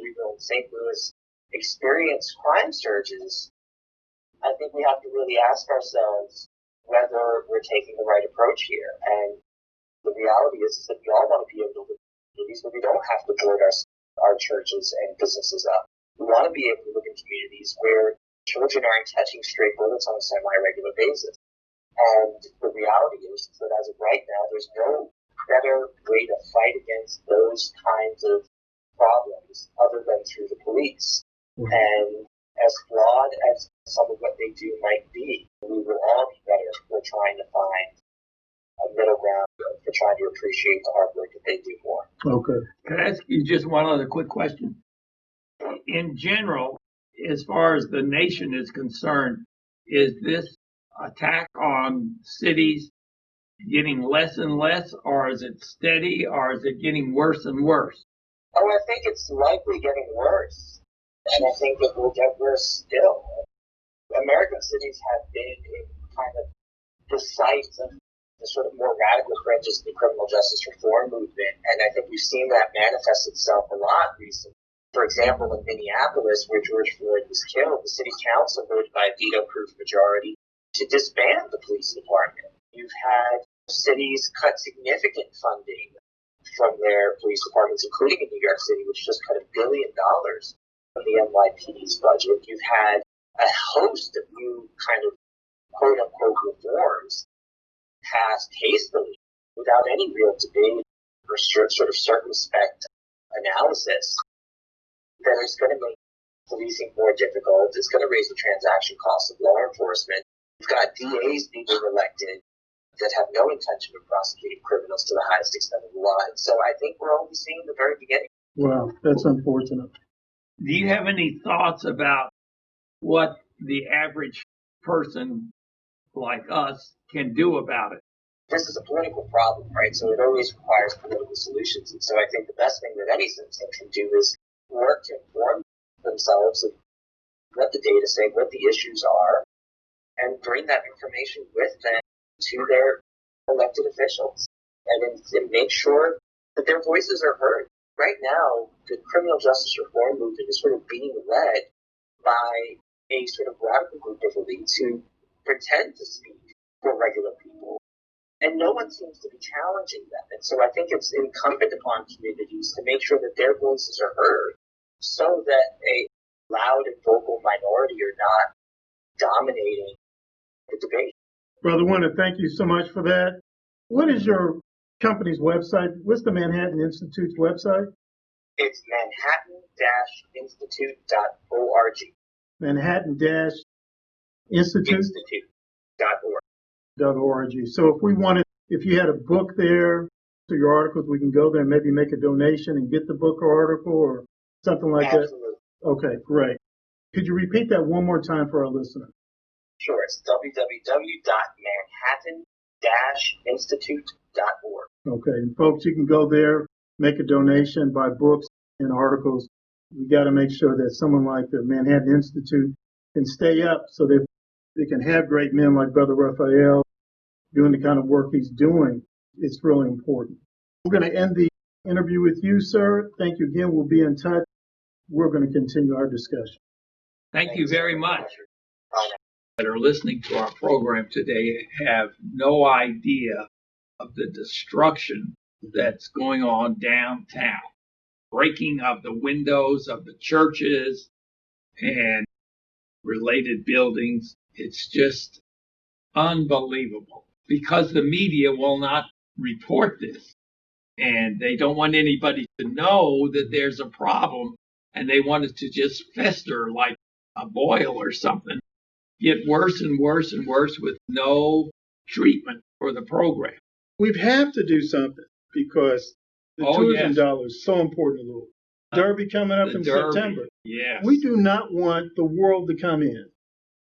Louisville and St. Louis experience crime surges, I think we have to really ask ourselves whether we're taking the right approach here. And the reality is that we all want to be able to live in communities where we don't have to board our churches and businesses up. We want to be able to live in communities where children aren't catching stray bullets on a semi-regular basis. And the reality is that as of right now, there's no better way to fight against those kinds of problems other than through the police. Mm-hmm. And as flawed as some of what they do might be, we will all be better for trying to find a middle ground, for trying to appreciate the hard work that they do more. Okay. Can I ask you just one other quick question? In general, as far as the nation is concerned, is this attack on cities getting less and less, or is it steady, or is it getting worse and worse? Oh, I think it's likely getting worse. And I think it will get worse still. American cities have been in kind of the site of the sort of more radical fringes of the criminal justice reform movement, and I think we've seen that manifest itself a lot recently. For example, in Minneapolis, where George Floyd was killed, the city council voted by a veto-proof majority to disband the police department. You've had cities cut significant funding from their police departments, including in New York City, which just cut $1 billion from the NYPD's budget. You've had a host of new kind of quote-unquote reforms passed hastily without any real debate or sort of circumspect analysis that is going to make policing more difficult. It's going to raise the transaction costs of law enforcement. You've got DAs being elected that have no intention of prosecuting criminals to the highest extent of the law. And so I think we're only seeing the very beginning. Wow, that's unfortunate. Do you have any thoughts about what the average person like us can do about it? This is a political problem, right? So it always requires political solutions. And so I think the best thing that any citizen can do is work to inform themselves of what the data say, what the issues are, and bring that information with them to their elected officials and make sure that their voices are heard. Right now, the criminal justice reform movement is sort of being led by a sort of radical group of elites who pretend to speak for regular people, and no one seems to be challenging them. And so I think it's incumbent upon communities to make sure that their voices are heard so that a loud and vocal minority are not dominating the debate. Brother Winter, thank you so much for that. What is your company's website? What's the Manhattan Institute's website? It's manhattan-institute.org. Manhattan-institute.org. So if you had a book there, to your articles, we can go there and maybe make a donation and get the book or article or something like Absolutely. that? Okay, great. Could you repeat that one more time for our listeners? Sure. It's www.manhattan-institute.org. Okay, and folks, you can go there, make a donation, buy books and articles. We got to make sure that someone like the Manhattan Institute can stay up so that they can have great men like Brother Raphael doing the kind of work he's doing. It's really important. We're going to end the interview with you, sir. Thank you again. We'll be in touch. We're going to continue our discussion. Thank you very much. That are listening to our program today have no idea of the destruction that's going on downtown. Breaking of the windows of the churches and related buildings. It's just unbelievable because the media will not report this. And they don't want anybody to know that there's a problem, and they want it to just fester like a boil or something. Get worse and worse and worse with no treatment for the program. We have to do something because the tourism dollar is so important to Louisville. Derby coming up in September. Yes. We do not want the world to come in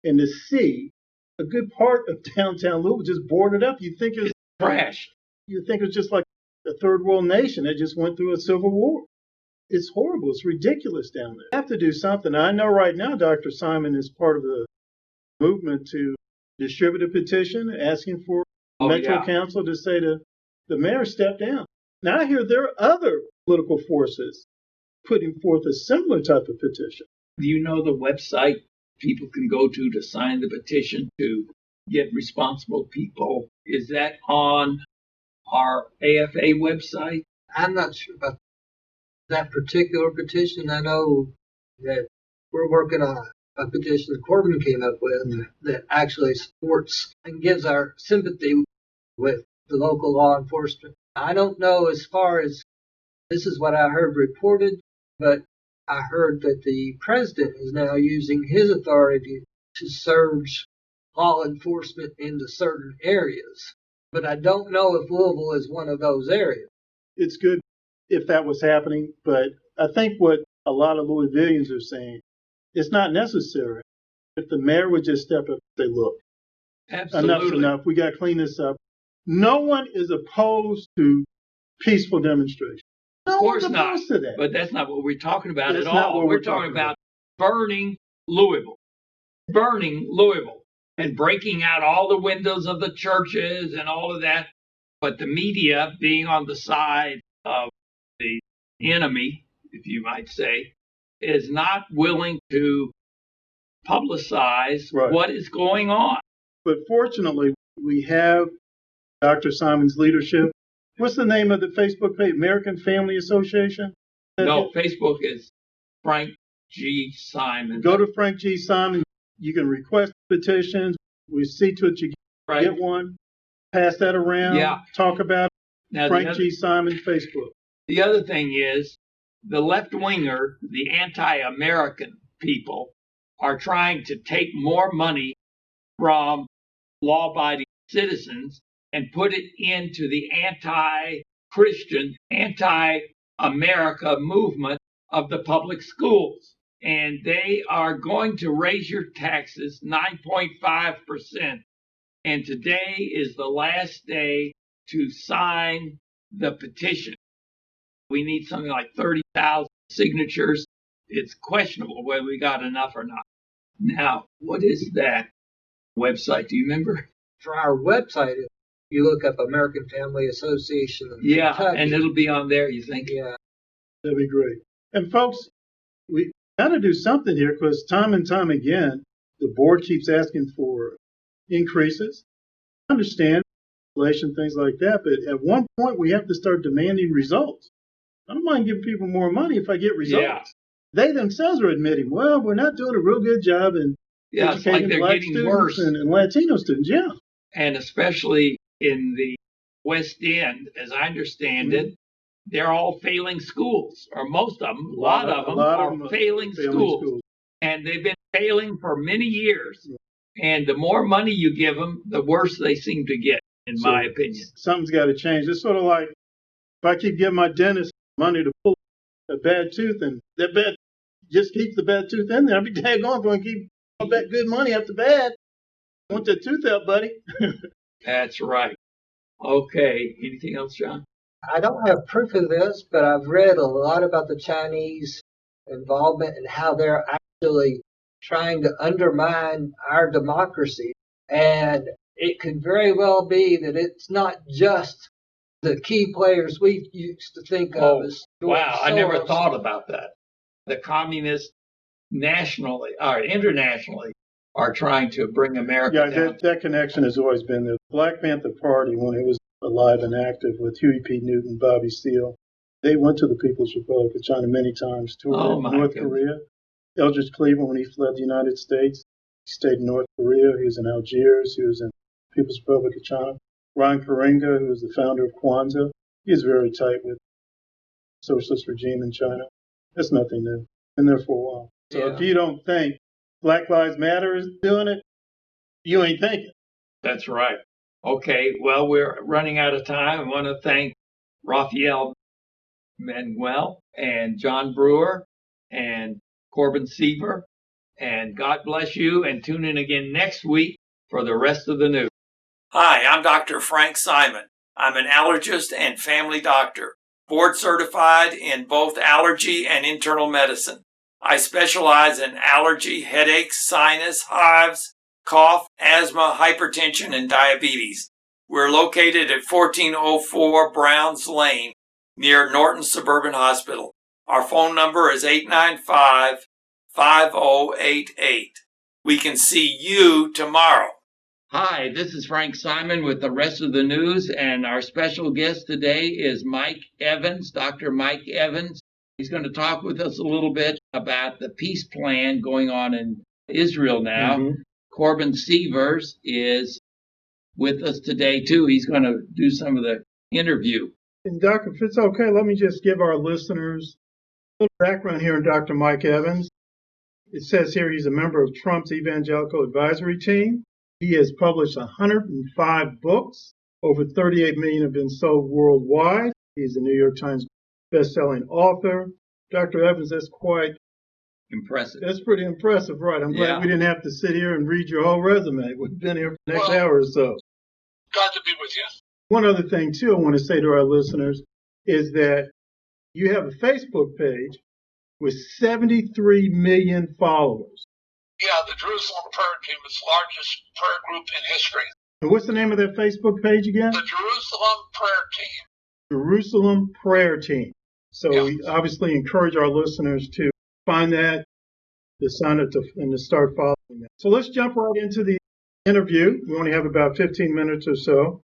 and to see a good part of downtown Louisville just boarded up. You think it's trash. You think it's just like a third world nation that just went through a civil war. It's horrible. It's ridiculous down there. We have to do something. I know right now Dr. Simon is part of the movement to distribute a petition asking for Metro Council to say to the mayor, step down. Now I hear there are other political forces putting forth a similar type of petition. Do you know the website people can go to sign the petition to get responsible people? Is that on our AFA website? I'm not sure about that particular petition. I know that we're working on a petition that Corbin came up with that actually supports and gives our sympathy with the local law enforcement. I don't know as far as this is what I heard reported, but I heard that the president is now using his authority to surge law enforcement into certain areas. But I don't know if Louisville is one of those areas. It's good if that was happening, but I think what a lot of Louisvillians are saying, it's not necessary. If the mayor would just step up and say, look, enough's enough. We got to clean this up. No one is opposed to peaceful demonstration. Of course not. To that. But that's not what we're talking about at all. We're talking about burning Louisville. Burning Louisville and breaking out all the windows of the churches and all of that. But the media being on the side of the enemy, if you might say, is not willing to publicize what is going on. But fortunately, we have Dr. Simon's leadership. What's the name of the Facebook page? American Family Association? No, Facebook is Frank G. Simon. Go to Frank G. Simon. You can request petitions. We see to it you get one. Pass that around. Yeah. Talk about it. Now, Frank G. Simon Facebook. The other thing is the left-winger, the anti-American people are trying to take more money from law-abiding citizens and put it into the anti-Christian, anti-America movement of the public schools. And they are going to raise your taxes 9.5%. And today is the last day to sign the petition. We need something like 30,000 signatures. It's questionable whether we got enough or not. Now, what is that website? Do you remember? For our website, if you look up American Family Association of Kentucky, and it'll be on there, you think? Yeah. That'd be great. And folks, we got to do something here because time and time again, the board keeps asking for increases. I understand inflation, things like that, but at one point we have to start demanding results. I don't mind giving people more money if I get results. Yeah. They themselves are admitting, well, we're not doing a real good job in educating like Black getting students worse. and Latino students. Yeah. And especially in the West End, as I understand it, they're all failing schools, or most of them. A lot of them are failing schools. And they've been failing for many years. And the more money you give them, the worse they seem to get, in my opinion. Something's got to change. It's sort of like if I keep giving my dentist money to pull a bad tooth, and that bad just keeps the bad tooth in there. I'll be daggone going to keep all that good money after bad. I want that tooth out, buddy. That's right. Okay. Anything else, John? I don't have proof of this, but I've read a lot about the Chinese involvement and how they're actually trying to undermine our democracy. And it could very well be that it's not just the key players we used to think of as George Soros. I never thought about that. The communists nationally or internationally are trying to bring America down. That connection has always been there. The Black Panther Party, when it was alive and active with Huey P. Newton, Bobby Seale, they went to the People's Republic of China many times, toured North Korea. Eldridge Cleveland, when he fled the United States, he stayed in North Korea. He was in Algiers. He was in People's Republic of China. Ron Karenga, who was the founder of Kwanzaa, he is very tight with the socialist regime in China. That's nothing new. Been there for a while. So if you don't think Black Lives Matter is doing it, you ain't thinking. That's right. Okay, well, we're running out of time. I want to thank Raphael Manuel and John Brewer and Corbin Seaver. And God bless you, and tune in again next week for the rest of the news. Hi, I'm Dr. Frank Simon. I'm an allergist and family doctor, board certified in both allergy and internal medicine. I specialize in allergy, headaches, sinus, hives, cough, asthma, hypertension, and diabetes. We're located at 1404 Browns Lane near Norton Suburban Hospital. Our phone number is 895-5088. We can see you tomorrow. Hi, this is Frank Simon with the rest of the news, and our special guest today is Mike Evans, Dr. Mike Evans. He's going to talk with us a little bit about the peace plan going on in Israel now. Mhm. Corbin Sievers is with us today, too. He's going to do some of the interview. And Dr., if it's okay, let me just give our listeners a little background here on Dr. Mike Evans. It says here he's a member of Trump's Evangelical Advisory Team. He has published 105 books. Over 38 million have been sold worldwide. He's a New York Times best-selling author. Dr. Evans, that's Impressive. pretty impressive, right? I'm glad we didn't have to sit here and read your whole resume. We've been here for the next hour or so. Glad to be with you. One other thing, too, I want to say to our listeners is that you have a Facebook page with 73 million followers. Yeah, the Jerusalem Prayer Team is the largest prayer group in history. And what's the name of that Facebook page again? The Jerusalem Prayer Team. Jerusalem Prayer Team. So Yeah. we obviously encourage our listeners to find that, to sign up, and to start following that. So let's jump right into the interview. We only have about 15 minutes or so.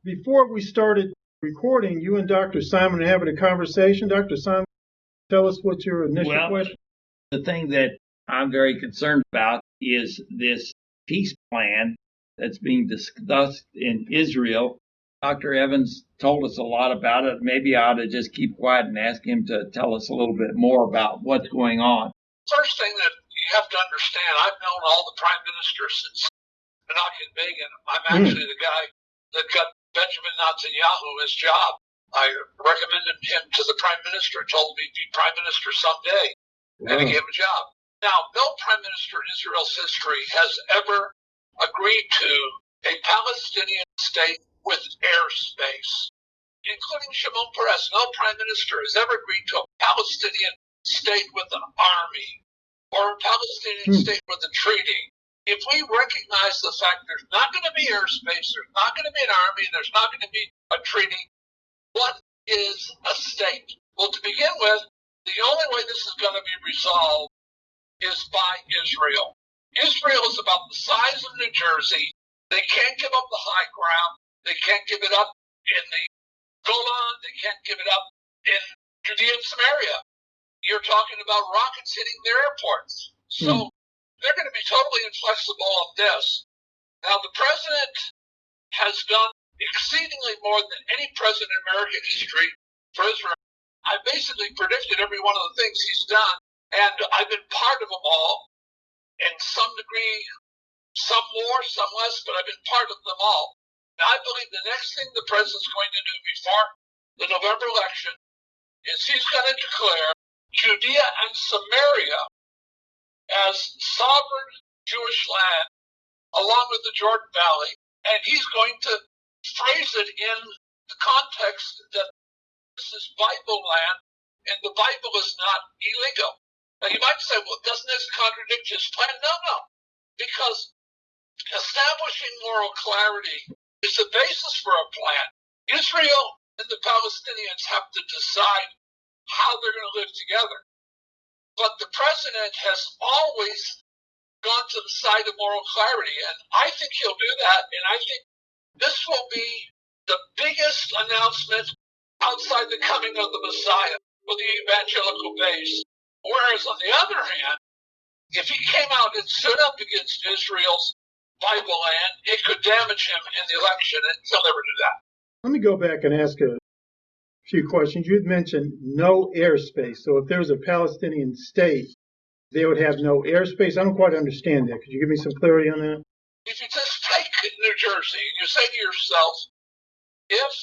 Before we started recording, you and Dr. Simon are having a conversation. Dr. Simon, tell us what your initial question. The thing that I'm very concerned about is this peace plan that's being discussed in Israel. Dr. Evans told us a lot about it. Maybe I ought to just keep quiet and ask him to tell us a little bit more about what's going on. First thing that you have to understand, I've known all the prime ministers since Menachem Begin. I'm actually the guy that got Benjamin Netanyahu his job. I recommended him to the prime minister, told him he'd be prime minister someday, and he gave him a job. Now, no prime minister in Israel's history has ever agreed to a Palestinian state with airspace, including Shimon Peres. No prime minister has ever agreed to a Palestinian state with an army or a Palestinian state with a treaty. If we recognize the fact there's not going to be airspace, there's not going to be an army, there's not going to be a treaty, what is a state? Well, to begin with, the only way this is going to be resolved is by Israel. Israel is about the size of New Jersey. They can't give up the high ground. They can't give it up in the Golan. They can't give it up in Judea and Samaria. You're talking about rockets hitting their airports. So they're going to be totally inflexible on this. Now, the president has done exceedingly more than any president in American history for Israel. I basically predicted every one of the things he's done, and I've been part of them all. In some degree, some more, some less, but I've been part of them all. Now, I believe the next thing the president's going to do before the November election is he's going to declare Judea and Samaria as sovereign Jewish land, along with the Jordan Valley, and he's going to phrase it in the context that this is Bible land, and the Bible is not illegal. Now, you might say, well, doesn't this contradict his plan? No, because establishing moral clarity is the basis for a plan. Israel and the Palestinians have to decide how they're going to live together. But the president has always gone to the side of moral clarity, and I think he'll do that, and I think this will be the biggest announcement outside the coming of the Messiah for the evangelical base. Whereas, on the other hand, if he came out and stood up against Israel's Bible land, it could damage him in the election, and he'll never do that. Let me go back and ask a few questions. You had mentioned no airspace. So if there was a Palestinian state, they would have no airspace. I don't quite understand that. Could you give me some clarity on that? If you just take New Jersey, you say to yourself, if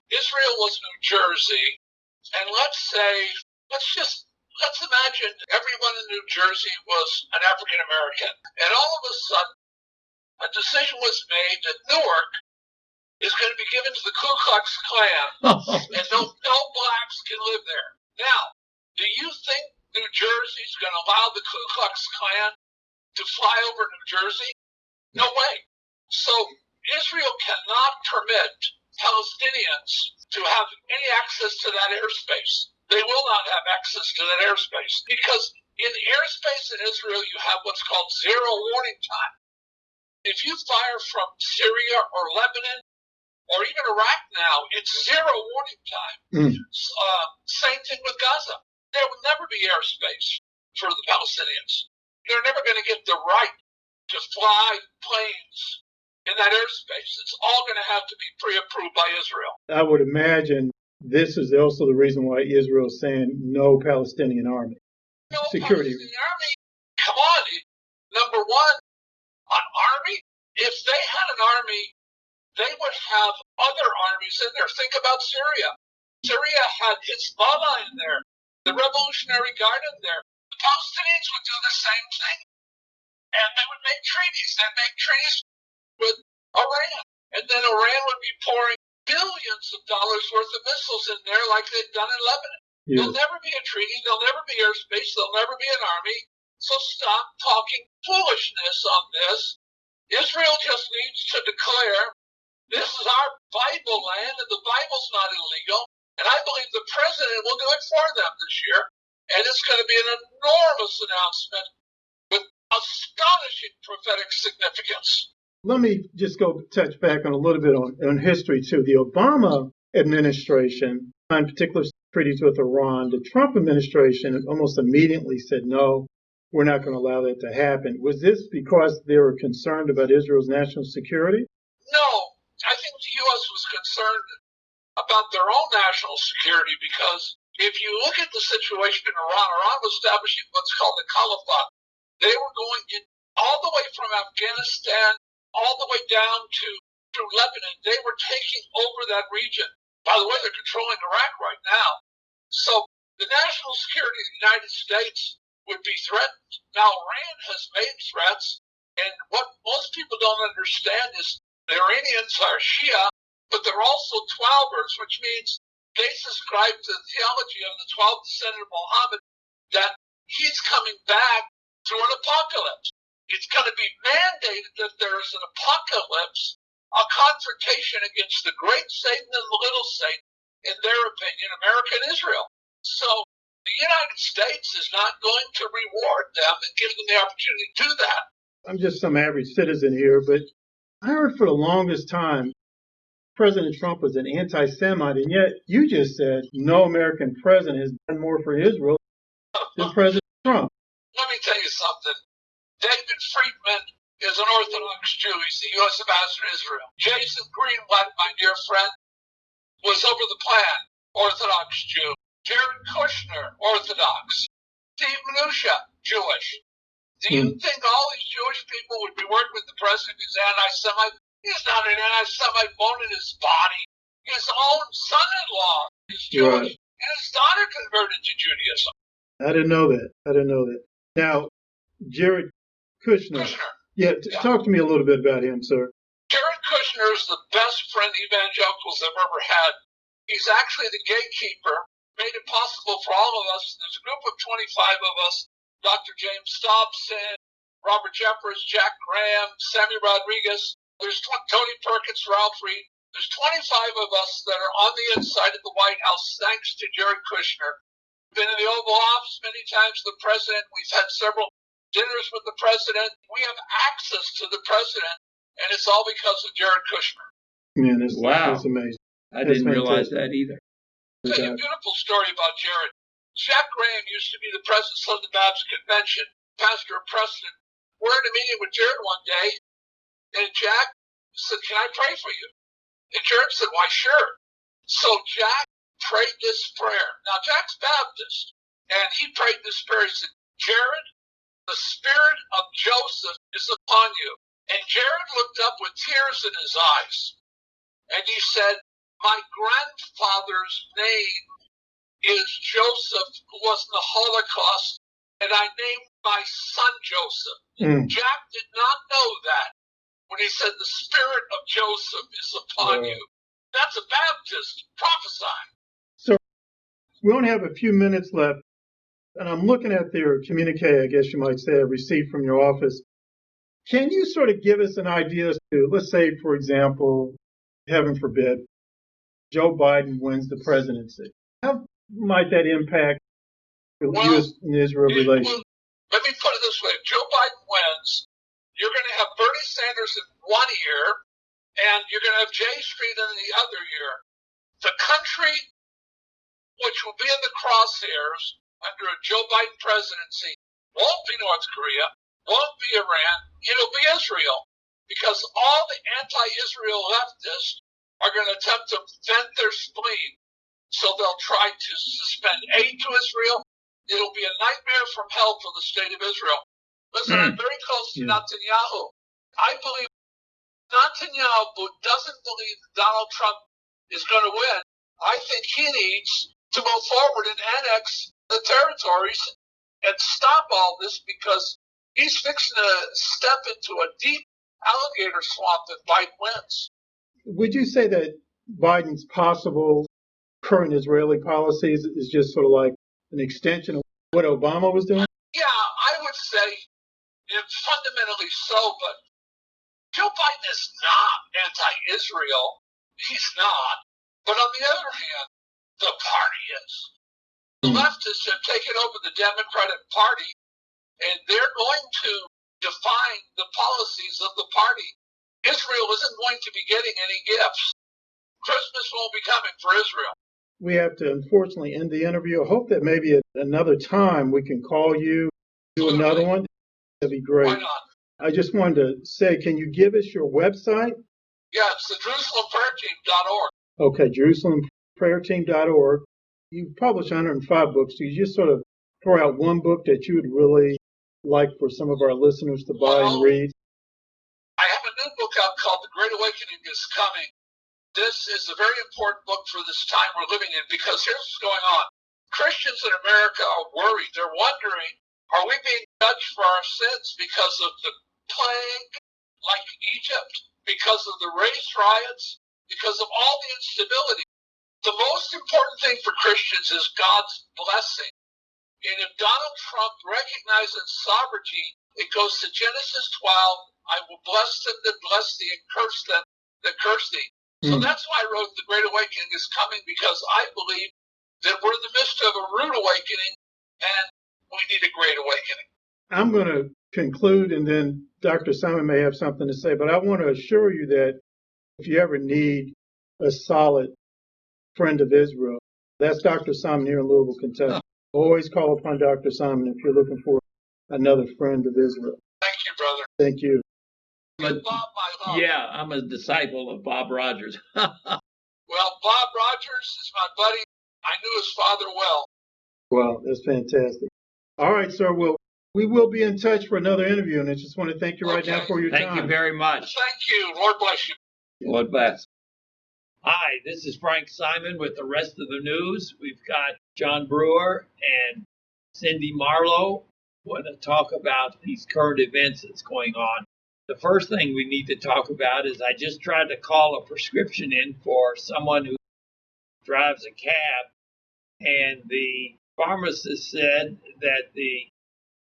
Israel was New Jersey, and let's imagine everyone in New Jersey was an African American, and all of a sudden a decision was made that Newark is going to be given to the Ku Klux Klan, and no blacks can live there. Now, do you think New Jersey is going to allow the Ku Klux Klan to fly over New Jersey? No way. So Israel cannot permit Palestinians to have any access to that airspace. they will not have access to that airspace, because in airspace in Israel you have what's called zero warning time. If you fire from Syria or Lebanon or even Iraq now, it's zero warning time. Same thing with Gaza. There will never be airspace for the Palestinians. They're never going to get the right to fly planes in that airspace. It's all going to have to be pre-approved by Israel. I would imagine this is also the reason why Israel is saying no Palestinian army. No Security. Palestinian army. Come on. Number one, an army, if they had an army, they would have other armies in there. Think about Syria. Syria had Hezbollah in there, the Revolutionary Guard in there. The Palestinians would do the same thing. And they would make treaties. They'd make treaties with Iran. And then Iran would be pouring billions of dollars worth of missiles in there like they've done in Lebanon. Yes. There'll never be a treaty. There'll never be airspace. There'll never be an army. So stop talking foolishness on this. Israel just needs to declare this is our Bible land and the Bible's not illegal. And I believe the president will do it for them this year. And it's going to be an enormous announcement with astonishing prophetic significance. Let me just go touch back on a little bit on history, too. The Obama administration signed particular treaties with Iran. The Trump administration almost immediately said, no, we're not going to allow that to happen. Was this because they were concerned about Israel's national security? No, I think the U.S. was concerned about their own national security, because if you look at the situation in Iran was establishing what's called the Caliphate. They were going in all the way from Afghanistan, all the way down to Lebanon. They were taking over that region. By the way, they're controlling Iraq right now. So the national security of the United States would be threatened. Now, Iran has made threats, and what most people don't understand is the Iranians are Shia, but they're also Twelvers, which means they subscribe to the theology of the 12th descendant of Muhammad, that he's coming back through an apocalypse. It's going to be mandated that there is an apocalypse, a confrontation against the great Satan and the little Satan, in their opinion, America and Israel. So the United States is not going to reward them and give them the opportunity to do that. I'm just some average citizen here, but I heard for the longest time President Trump was an anti-Semite, and yet you just said no American president has done more for Israel than President Trump. Let me tell you something. David Friedman is an Orthodox Jew. He's the U.S. ambassador to Israel. Jason Greenblatt, my dear friend, was over the plan, Orthodox Jew. Jared Kushner, Orthodox. Steve Mnuchin, Jewish. Do you think all these Jewish people would be working with the president who's anti-Semite? He's not an anti-Semite bone in his body. His own son-in-law is Jewish. Right. And his daughter converted to Judaism. I didn't know that. Now, Jared Kushner. Yeah, talk to me a little bit about him, sir. Jared Kushner is the best friend evangelicals have ever had. He's actually the gatekeeper, made it possible for all of us. There's a group of 25 of us, Dr. James Dobson, Robert Jeffers, Jack Graham, Sammy Rodriguez. There's Tony Perkins, Ralph Reed. There's 25 of us that are on the inside of the White House, thanks to Jared Kushner. Been in the Oval Office many times with the president. We've had several dinners with the president. We have access to the president, and it's all because of Jared Kushner. Man, that's amazing. I didn't realize that either. I'll tell you a beautiful story about Jared. Jack Graham used to be the president of the Baptist Convention, pastor of Preston. We're in a meeting with Jared one day, and Jack said, "Can I pray for you?" And Jared said, "Why, sure." So Jack prayed this prayer. Now, Jack's Baptist, and he prayed this prayer. He said, "Jared, the spirit of Joseph is upon you." And Jared looked up with tears in his eyes, and he said, "My grandfather's name is Joseph, who was in the Holocaust, and I named my son Joseph." Jack did not know that when he said the spirit of Joseph is upon you. That's a Baptist prophesying. So we only have a few minutes left, and I'm looking at their communique, I guess you might say, I received from your office. Can you sort of give us an idea as to, let's say, for example, heaven forbid, Joe Biden wins the presidency. How might that impact the Well, U.S. and Israel relations? Let me put it this way. If Joe Biden wins, you're going to have Bernie Sanders in one ear, and you're going to have Jay Street in the other ear. The country which will be in the crosshairs under a Joe Biden presidency won't be North Korea, won't be Iran, it'll be Israel. Because all the anti-Israel leftists are going to attempt to vent their spleen. So they'll try to suspend aid to Israel. It'll be a nightmare from hell for the state of Israel. Listen, I'm very close to Netanyahu. I believe Netanyahu doesn't believe Donald Trump is going to win. I think he needs to move forward and annex the territories and stop all this because he's fixing to step into a deep alligator swamp if Biden wins. Would you say that Biden's possible current Israeli policies is just sort of like an extension of what Obama was doing? Yeah, I would say fundamentally so, but Joe Biden is not anti-Israel. He's not. But on the other hand, the party is. The leftists have taken over the Democratic Party, and they're going to define the policies of the party. Israel isn't going to be getting any gifts. Christmas won't be coming for Israel. We have to unfortunately end the interview. I hope that maybe at another time we can call you, do another one. That'd be great. Why not? I just wanted to say, can you give us your website? Yeah, it's the JerusalemPrayerTeam.org. Okay, JerusalemPrayerTeam.org. You publish 105 books. Do you just sort of throw out one book that you would really like for some of our listeners to buy and read? I have a new book out called The Great Awakening is Coming. This is a very important book for this time we're living in because here's what's going on. Christians in America are worried. They're wondering, are we being judged for our sins because of the plague like Egypt, because of the race riots, because of all the instability? The most important thing for Christians is God's blessing. And if Donald Trump recognizes sovereignty, it goes to Genesis 12, I will bless them that bless thee and curse them that curse thee. So that's why I wrote The Great Awakening is Coming, because I believe that we're in the midst of a rude awakening and we need a great awakening. I'm going to conclude, and then Dr. Simon may have something to say, but I want to assure you that if you ever need a solid friend of Israel, that's Dr. Simon here in Louisville, Kentucky. Always call upon Dr. Simon if you're looking for another friend of Israel. Thank you, brother. Thank you. Give Bob my love. Yeah, I'm a disciple of Bob Rogers. Well, Bob Rogers is my buddy. I knew his father well. Well, that's fantastic. All right, sir. Well, we will be in touch for another interview, and I just want to thank you right now for your time. Thank you very much. Thank you. Lord bless you. Lord bless. Hi, this is Frank Simon with the rest of the news. We've got John Brewer and Cindy Marlowe. Want to talk about these current events that's going on. The first thing we need to talk about is I just tried to call a prescription in for someone who drives a cab, and the pharmacist said that the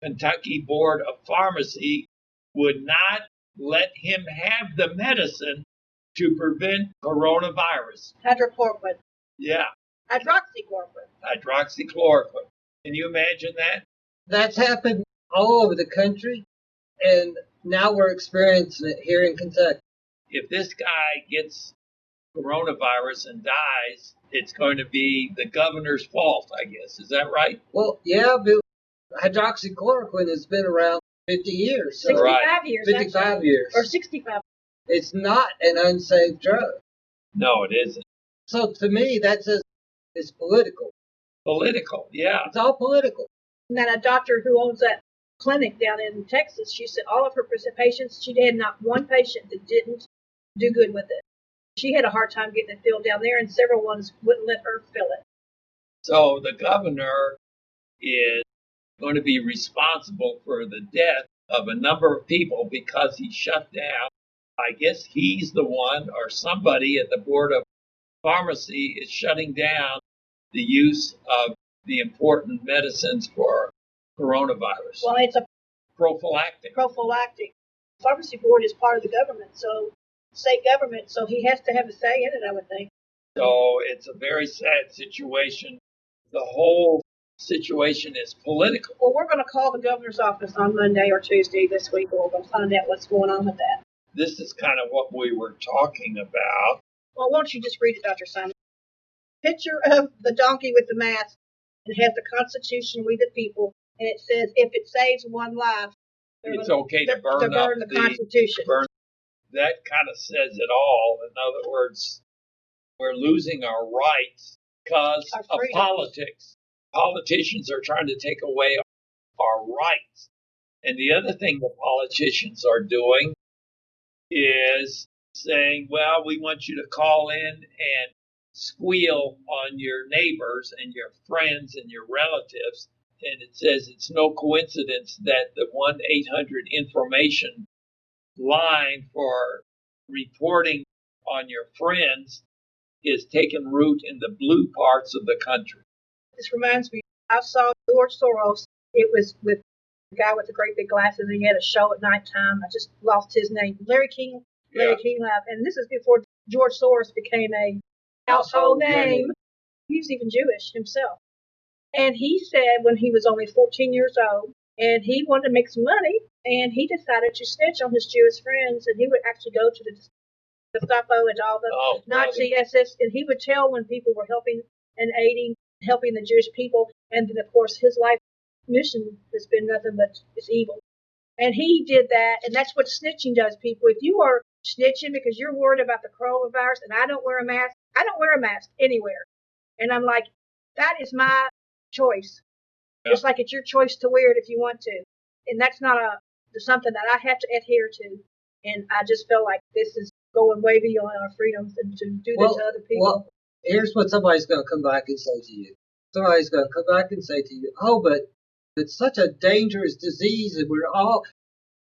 Kentucky Board of Pharmacy would not let him have the medicine to prevent coronavirus. Hydrochloroquine. Yeah, Hydroxychloroquine. hydroxychloroquine. Can you imagine that? That's happened all over the country, and now we're experiencing it here in Kentucky. If this guy gets coronavirus and dies, it's going to be the governor's fault, I guess. Is that right? Well, yeah, but hydroxychloroquine has been around 50 years. So 65 Right. years. 55 actually. years. Or 65. It's not an unsafe drug. No, it isn't. So to me, that says it's political. Political, yeah. It's all political. And then a doctor who owns that clinic down in Texas, she said all of her patients, she had not one patient that didn't do good with it. She had a hard time getting it filled down there, and several ones wouldn't let her fill it. So the governor is going to be responsible for the death of a number of people because he shut down. I guess he's the one, or somebody at the Board of Pharmacy is shutting down the use of the important medicines for coronavirus. Well, it's a Prophylactic. pharmacy board is part of the government, so state government, so he has to have a say in it, I would think. So it's a very sad situation the whole situation is political. Well, we're going to call the governor's office on Monday or Tuesday this week, and we're going to find out what's going on with that. This is kind of what we were talking about. Well, why don't you just read it, Dr. Simon? Picture of the donkey with the mask. It has the Constitution, we the people, and it says if it saves one life, It's okay to burn up the Constitution. That kind of says it all. In other words, we're losing our rights because Our of freedom. politics. Politicians are trying to take away our rights. And the other thing the politicians are doing is saying, well, we want you to call in and squeal on your neighbors and your friends and your relatives. And it says it's no coincidence that the 1-800 information line for reporting on your friends is taking root in the blue parts of the country. This reminds me, I saw George Soros. It was with the guy with the great big glasses. He had a show at nighttime. I just lost his name. Larry King Live. And this is before George Soros became a household name. He was even Jewish himself. And he said when he was only 14 years old, and he wanted to make some money, and he decided to snitch on his Jewish friends, and he would actually go to the Gestapo and all the Nazi SS, and he would tell when people were helping and aiding, helping the Jewish people, and then of course his life mission has been nothing but it's evil. And he did that, and that's what snitching does, people. If you are snitching because you're worried about the coronavirus and I don't wear a mask anywhere. And I'm like, that is my choice. Yeah. Just like it's your choice to wear it if you want to. And that's not something that I have to adhere to. And I just feel like this is going way beyond our freedoms and to do that to other people. Well, here's what somebody's going to come back and say to you. Somebody's going to come back and say to you, oh, but it's such a dangerous disease and we're all...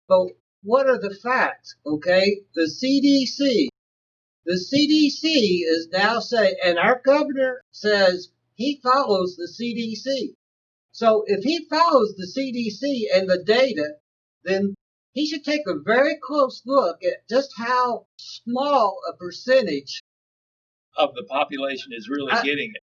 But what are the facts, okay? The CDC is now saying, and our governor says he follows the CDC. So if he follows the CDC and the data, then he should take a very close look at just how small a percentage of the population is really getting it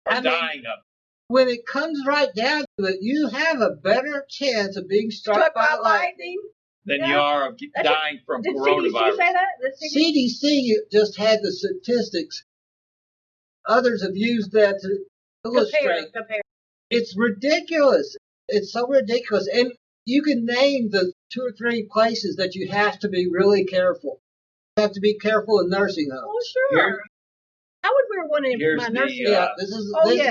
or dying of it. When it comes right down to it, you have a better chance of being struck by lightning than you are of dying from coronavirus. Did CDC say that? CDC just had the statistics. Others have used that to illustrate. Compare. It's ridiculous. It's so ridiculous. And you can name the 2 or 3 places that you have to be really careful. You have to be careful in nursing homes. Oh, sure. I would wear one in my nursing home. Yeah, this is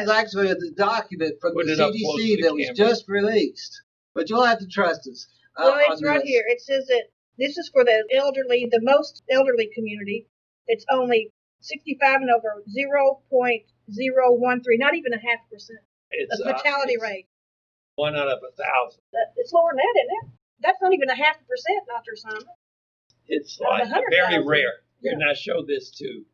actually the document from the CDC that was just released. But you'll have to trust us. Well, it's right here. It says that this is for the elderly, the most elderly community. It's only 65 and over, 0.013, not even 0.5%. It's the fatality rate. 1 out of 1,000. It's lower than that, isn't it? That's not even 0.5%, Dr. Simon. It's like very rare. Yeah. And I showed this to